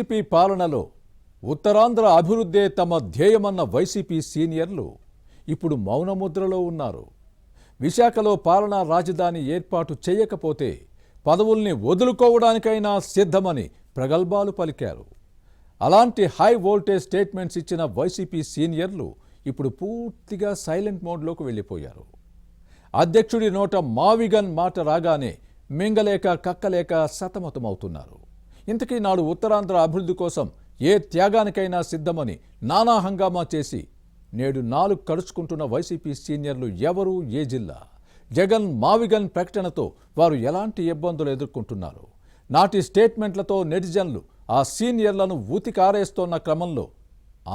YCP పాలనలో ఉత్తరాంధ్ర అభివృద్ధే తమ ధ్యేయమన్న YCP సీనియర్లు ఇప్పుడు మౌనముద్రలో ఉన్నారు. విశాఖలో పాలనా రాజధాని ఏర్పాటు చేయకపోతే పదవుల్ని వదులుకోవడానికైనా సిద్ధమని ప్రగల్భాలు పలికారు. అలాంటి హై వోల్టేజ్ స్టేట్మెంట్స్ ఇచ్చిన వైసీపీ సీనియర్లు ఇప్పుడు పూర్తిగా సైలెంట్ మోడ్లోకి వెళ్ళిపోయారు. అధ్యక్షుడి నోట మావిగన్ మాట రాగానే మింగలేక కక్కలేక సతమతమవుతున్నారు. ఇంతకీ నాడు ఉత్తరాంధ్ర అభివృద్ధి కోసం ఏ త్యాగానికైనా సిద్ధమని నానా హంగామా చేసి నేడు నాలుగు కడుచుకుంటున్న వైసీపీ సీనియర్లు ఎవరు, ఏ జిల్లా? జగన్ మావిగన్ ప్రకటనతో వారు ఎలాంటి ఇబ్బందులు ఎదుర్కొంటున్నారు? నాటి స్టేట్మెంట్లతో నెటిజన్లు ఆ సీనియర్లను ఊతికారేస్తోన్న క్రమంలో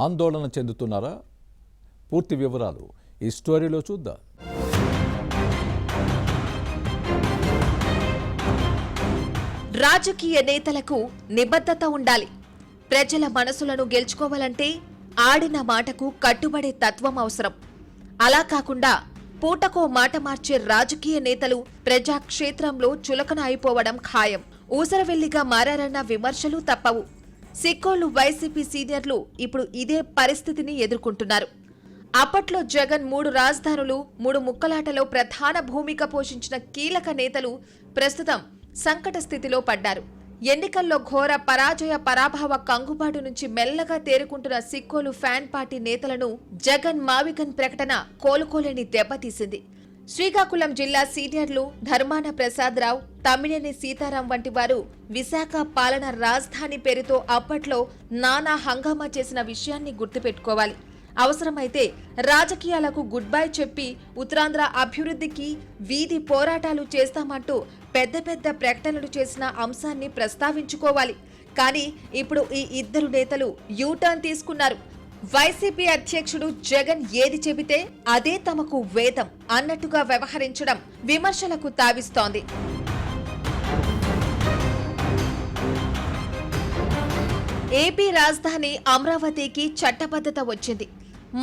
ఆందోళన చెందుతున్నారా? పూర్తి వివరాలు ఈ స్టోరీలో చూద్దాం. రాజకీయ నేతలకు నిబద్ధత ఉండాలి. ప్రజల మనసులను గెలుచుకోవాలంటే ఆడిన మాటకు కట్టుబడే తత్వం అవసరం. అలా కాకుండా పూటకో మాట మార్చే రాజకీయ నేతలు ప్రజాక్షేత్రంలో చులకన అయిపోవడం ఖాయం. ఊసరవెల్లిగా మారారన్న విమర్శలు తప్పవు. సిక్కోలు వైసీపీ సీనియర్లు ఇప్పుడు ఇదే పరిస్థితిని ఎదుర్కొంటున్నారు. అప్పట్లో జగన్ 3 రాజధానులు 3 ముక్కలాటలో ప్రధాన భూమిక పోషించిన కీలక నేతలు ప్రస్తుతం సంకట స్థితిలో పడ్డారు. ఎన్నికల్లో ఘోర పరాభవ కంగుబాటు నుంచి మెల్లగా తేరుకుంటున్న సిక్కోలు ఫ్యాన్ పార్టీ నేతలను జగన్ మావిగన్ ప్రకటన కోలుకోలేని దెబ్బతీసింది. శ్రీకాకుళం జిల్లా సీనియర్లు ధర్మాన ప్రసాదరావు, తమ్మినేని సీతారాం వంటి వారు విశాఖ పాలన రాజధాని పేరుతో అప్పట్లో నానా హంగామా చేసిన విషయాన్ని గుర్తుపెట్టుకోవాలి. అవసరమైతే రాజకీయాలకు గుడ్ బై చెప్పి ఉత్తరాంధ్ర అభివృద్ధికి వీధి పోరాటాలు చేస్తామంటూ పెద్ద పెద్ద ప్రకటనలు చేసిన అంశాన్ని ప్రస్తావించుకోవాలి. కానీ ఇప్పుడు ఈ ఇద్దరు నేతలు యూటర్న్ తీసుకున్నారు. వైసీపీ అధ్యక్షుడు జగన్ ఏది చెబితే అదే తమకు వేదం అన్నట్టుగా వ్యవహరించడం విమర్శలకు తావిస్తోంది. ఏపీ రాజధాని అమరావతికి చట్టబద్ధత వచ్చింది.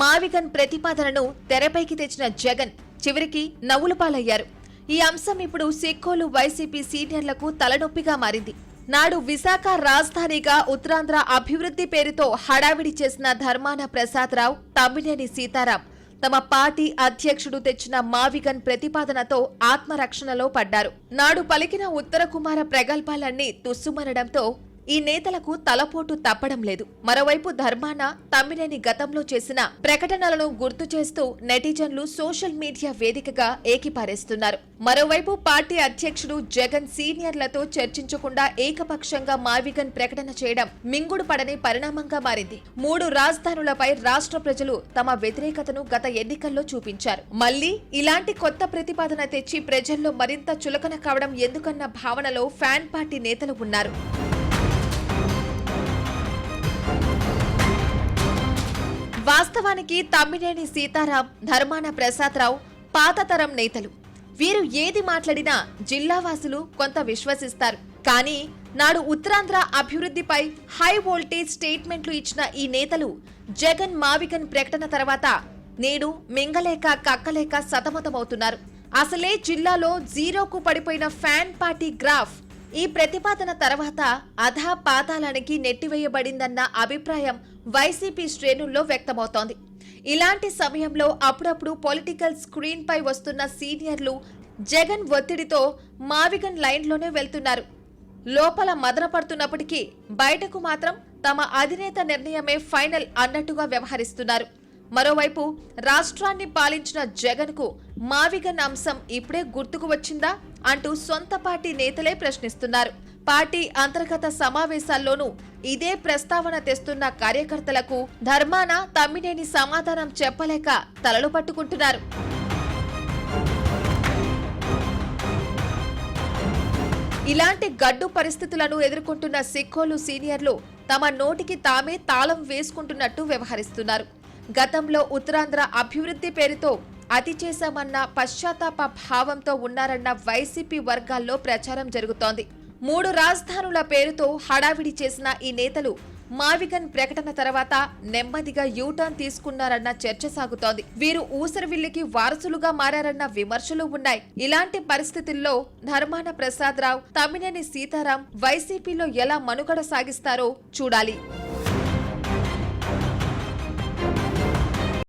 మావిగన్ ప్రతిపాదనను తెరపైకి తెచ్చిన జగన్ చివరికి నవ్వుల పాలయ్యారు. ఈ అంశం ఇప్పుడు సిక్కోలు వైసీపీ సీనియర్లకు తలనొప్పిగా మారింది. నాడు విశాఖ రాజధానిగా ఉత్తరాంధ్ర అభివృద్ధి పేరుతో హడావిడి చేసిన ధర్మాన ప్రసాదరావు, తమ్మినేని సీతారాం తమ పార్టీ అధ్యక్షుడు తెచ్చిన మావిగన్ ప్రతిపాదనతో ఆత్మరక్షణలో పడ్డారు. నాడు పలికిన ఉత్తర కుమార ప్రగల్భాలన్నీ తుస్సుమనడంతో ఈ నేతలకు తలపోటు తప్పడం లేదు. మరోవైపు ధర్మాన, తమ్మినేని గతంలో చేసిన ప్రకటనలను గుర్తు చేస్తూ నెటిజన్లు సోషల్ మీడియా వేదికగా ఏకిపారేస్తున్నారు. మరోవైపు పార్టీ అధ్యక్షుడు జగన్ సీనియర్లతో చర్చించకుండా ఏకపక్షంగా మావిగన్ ప్రకటన చేయడం మింగుడు పడని పరిణామంగా మారింది. 3 రాజధానులపై రాష్ట్ర ప్రజలు తమ వ్యతిరేకతను గత ఎన్నికల్లో చూపించారు. మళ్లీ ఇలాంటి కొత్త ప్రతిపాదన తెచ్చి ప్రజల్లో మరింత చులకన కావడం ఎందుకన్న భావనలో ఫ్యాన్ పార్టీ నేతలు ఉన్నారు. వాస్తవానికి తమ్మినేని సీతారాం, ధర్మాన ప్రసాదరావు పాత తరం నేతలు. వీరు ఏది మాట్లాడినా జిల్లావాసులు కొంత విశ్వసిస్తారు. కానీ నాడు ఉత్తరాంధ్ర అభివృద్ధిపై హై వోల్టేజ్ స్టేట్మెంట్లు ఇచ్చిన ఈ నేతలు జగన్ మావిగన్ ప్రకటన తర్వాత నేడు మింగలేక కక్కలేక సతమతమవుతున్నారు. అసలే జిల్లాలో జీరోకు పడిపోయిన ఫ్యాన్ పార్టీ గ్రాఫ్ ఈ ప్రతిపాదన తర్వాత అధా పాతాళానికి నెట్టివేయబడిందన్న అభిప్రాయం వైసీపీ శ్రేణుల్లో వ్యక్తమవుతోంది. ఇలాంటి సమయంలో అప్పుడప్పుడు పొలిటికల్ స్క్రీన్ పై వస్తున్న సీనియర్లు జగన్ ఒత్తిడితో మావిగన్ లైన్లోనే వెళ్తున్నారు. లోపల మదన పడుతున్నప్పటికీ బయటకు మాత్రం తమ అధినేత నిర్ణయమే ఫైనల్ అన్నట్టుగా వ్యవహరిస్తున్నారు. మరోవైపు రాష్ట్రాన్ని పాలించిన జగన్ కు మావిగన్ అంశం ఇప్పుడే గుర్తుకు వచ్చిందా అంటూ సొంత పార్టీ నేతలే ప్రశ్నిస్తున్నారు. పార్టీ అంతర్గత సమావేశాల్లోనూ ఇదే ప్రస్తావన తెస్తున్న కార్యకర్తలకు ధర్మాన, తమ్మినేని సమాధానం చెప్పలేక తలలు పట్టుకుంటున్నారు. ఇలాంటి గడ్డు పరిస్థితులను ఎదుర్కొంటున్న సిక్కోలు సీనియర్లు తమ నోటికి తామే తాళం వేసుకుంటున్నట్టు వ్యవహరిస్తున్నారు. గతంలో ఉత్తరాంధ్ర అభివృద్ధి పేరుతో అతి చేశామన్న పశ్చాత్తాప భావంతో ఉన్నారన్న వైసీపీ వర్గాల్లో ప్రచారం జరుగుతోంది. 3 రాజధానుల పేరుతో హడావిడి చేసిన ఈ నేతలు మావిగన్ ప్రకటన తర్వాత నెమ్మదిగా యూటర్న్ తీసుకున్నారన్న చర్చ సాగుతోంది. వీరు ఊసరవిల్లికి వారసులుగా మారారన్న విమర్శలు ఉన్నాయి. ఇలాంటి పరిస్థితుల్లో ధర్మాన ప్రసాదరావు, తమ్మినేని సీతారాం వైసీపీలో ఎలా మనుగడ సాగిస్తారో చూడాలి.